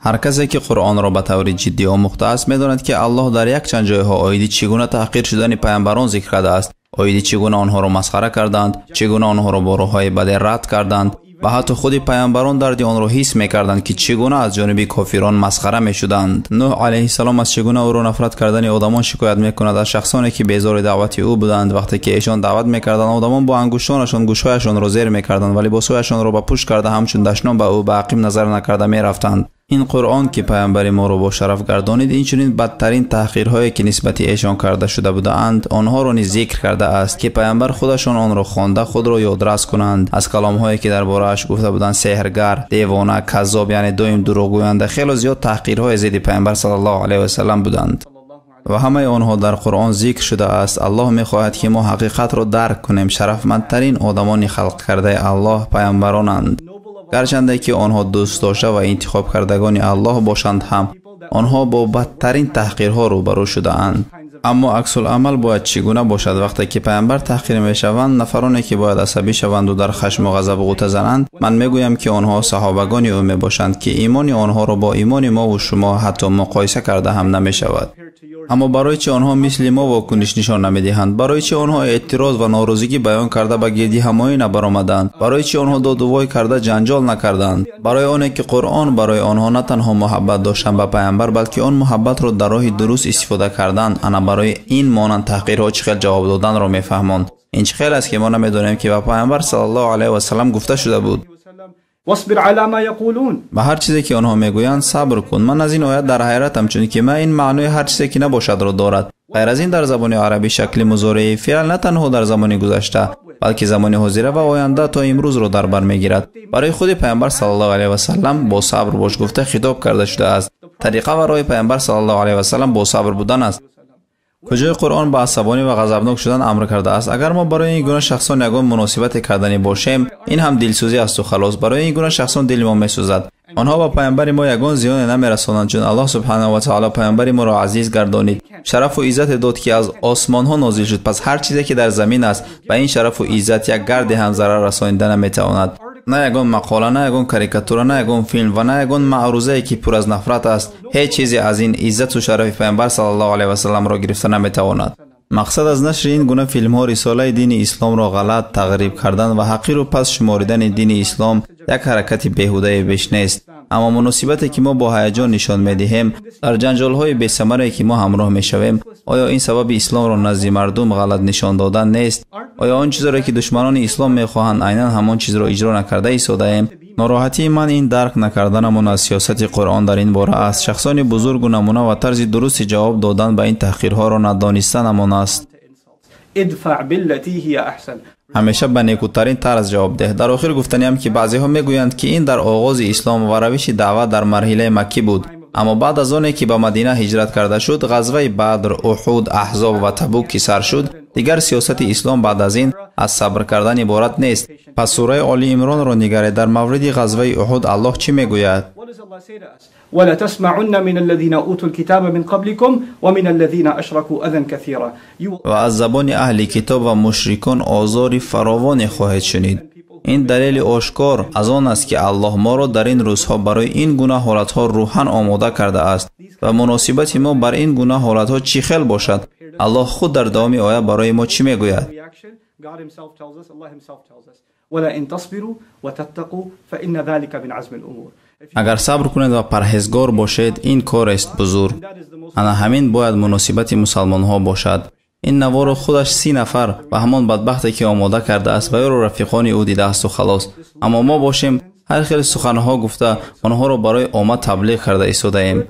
هر کسی که قرآن را به طور جدی آموخته است می‌داند که الله در یک چند جایها آیدی چگونه تحقیر شدن پیامبران ذکر کرده است، آیدی چگونه آنها را مسخره کردند، چگونه آنها را با راه‌های بد رد کردند و حتی خود پیامبران درد آن را حس می‌کردند که چگونه از جانب کافران مسخره می‌شدند. نوح علیه السلام از چگونه او را نفرت کردن آدمان شکایت می‌کند از شخصانی که بیزار دعوت او بودند. وقتی که ایشان دعوت می‌کردند آدمان با انگشتانشان گوش‌هایشان را زیر می‌کردند و لباسهایشان را به پوش کرده همچون دشنام به او به عقیم نظر نکرده می‌رفتند. این قرآن که پیامبر ما را با شرف گردانید این چنین بدترین تحقیرهایی که نسبت ایشان کرده شده بودند آنها را نیز ذکر کرده است که پیامبر خودشان آن را خوانده خود را یادرس کنند. از کلام‌هایی که درباره اش گفته بودند سحرگر، دیوانه، کذاب یعنی دویم دروغگوینده، خیلی زیاد تحقیرهای ضد پیامبر صلی الله علیه و سلم بودند و همه آنها در قرآن ذکر شده است. الله می‌خواهد که ما حقیقت را درک کنیم. شرفمندترین آدمان خلق کرده الله پیامبرانند. گرچند که آنها دوست داشته و انتخاب کردگان الله باشند هم آنها با بدترین تحقیرها روبرو شده اند. اما عکس العمل باید چگونه باشد؟ وقتی که پیامبر تحقیر میشوند نفرانی که باید عصبی شوند و در خشم و غضب غوطه زنند من میگویم که آنها صحابگان او میباشند که ایمان آنها را با ایمان ما و شما حتی مقایسه کرده هم نمیشود. اما برای چه آنها مثل ما واکنش نشان نمیدهند؟ برای چه آنها اعتراض و ناراضگی بیان کرده به گردی همایی نبرآمدند؟ برای چه آنها داد و وای کرده جنجال نکردند؟ برای آنه که قرآن برای آنها نه تنها محبت داشتند به پیامبر بلکه آن محبت را در راه درست استفاده کردند. انا برای این مانند تحقیرها چقدر جواب دادن را میفهمند. این چقدر است که ما نمیدانیم که به پیامبر صلی الله علیه و سلم گفته شده بود واصبر على ما يقولون. به هر چیزی که آنها میگویند صبر کن. من از این آیت در حیرتم چون که من این معنای هر چیزی که نباشد را دارد. غیر از این در زبان عربی شکل مضارع فعل نه تنها در زمان گذشته بلکه زمان حاضر و آینده تا امروز را در بر میگیرد. برای خود پیامبر صلی الله علیه و سلم با صبر باش گفته خطاب کرده شده است. طریقه و راه پیامبر صلی الله علیه و سلم با صبر بودن است. کجای قرآن با عصبانی و غضبناک شدن امر کرده است؟ اگر ما برای این گونه شخصان یگان مناسبت کردنی باشیم این هم دلسوزی است و خلاص. برای این گونه شخصان دل ما میسوزد. آنها با پیامبر ما یگان زیان نمیرسانند چون الله سبحانه و تعالی پیامبر ما را عزیز گردانید، شرف و عزت داد که از آسمان ها نازل شد. پس هر چیزی که در زمین است به این شرف و عزت یک گرد هم ضرر رسانیده نمیتواند. نه یگان مقاله، نه یگان کاریکاتور، نه یگان فیلم و نه یگان معروضه که پر از نفرت است هیچ چیزی از این عزت و شرف پیامبر صلی الله علیه و سلم را گرفته نمیتواند. مقصد از نشر این گونه فیلم ها رساله دین اسلام را غلط تقریب کردن و حقیر و پس شماریدن دین اسلام یک حرکت بیهوده بیش نیست. اما مناسبتی که ما با هیجان نشان میدهیم در جنجال های بی ثمره که ما همراه میشویم آیا این سبب اسلام را نزد مردم غلط نشان دادن نیست؟ آیا آن چیزی را که دشمنان اسلام میخواهند عیناً همان چیز را اجرا نکرده ایستاده ایم؟ ناراحتی من این درک نکردنمون از سیاست قرآن در این باره است. شخصان بزرگ و نمونه و طرز درست جواب دادن به این تحقیرها را ندانستنمون است. ادفع بالتي هي احسن. همیشه به نیکوترین طرز جواب ده. در آخر گفتنیم که بعضی ها میگویند که این در آغاز اسلام و روش دعوت در مرحله مکی بود، اما بعد از آنی که به مدینه هجرت کرده شد، غزوه بدر، احد، احزاب و تبوک که سر شد، دیگر سیاست اسلام بعد از این از صبر کردن عبارت نیست. پس سوره آل عمران را نگارید. در مورد غزوه احد الله چی میگوید؟ ولا تسمعن من الذين اوتوا الكتاب من قبلكم ومن الذين اشركوا اذى كثيرا. و از زبان اهل کتاب و مشرکان آزار فراوان خواهید شنید. این دلیل آشکار از آن است که الله ما را در این روزها برای این گونه حالتها روحاً آماده کرده است و مناسبت ما بر این گونه حالتها چی خیل باشد. الله خود در دام آیه برای ما چی میگوید؟ ولا ان تصبروا وتتقوا فان ذلك من عزم الامور. اگر صبر کنید و پرهیزگار باشید این کار است بزرگ. انا همین باید مناسبت مسلمان ها باشد. این نوار خودش 30 نفر و همان بدبختی که آماده کرده است و یا رو رفیقان او دیده است و خلاص. اما ما باشیم هر خیلی سخنها گفته آنها را برای آمد تبلیغ کرده ایستاده ایم.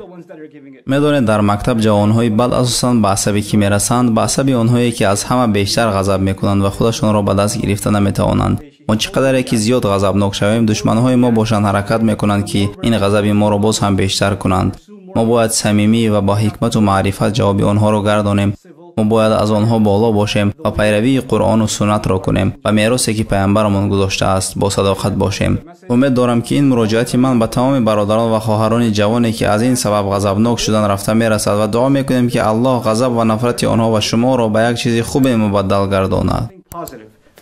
میدونید در مکتب جوانهای بد اساساً به عصبی که میرسند به عصبی آنهایی که از همه بیشتر غضب میکنند و خودشان را به دست گرفته نمیتوانند. ما چقدر که زیاد غضبناک شویم دشمنهای ما باشند حرکت میکنند که این غضب ما را باز هم بیشتر کنند. ما باید صمیمی و با حکمت و معرفت جواب آنها را گردانیم. ما باید از آنها بالا باشیم و پیروی قرآن و سنت را کنیم و میراثی که پیامبرمان گذاشته است با صداقت باشیم. امید دارم که این مراجعت من به تمام برادران و خواهران جوانی که از این سبب غضبناک شدن رفته میرسد و دعا میکنیم که الله غضب و نفرت آنها و شما را به یک چیز خوب مبدل گرداند.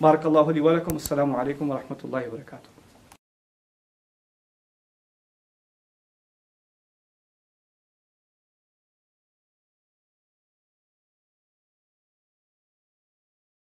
بارك الله لي ولكم. السلام عليكم ورحمة الله وبركاته.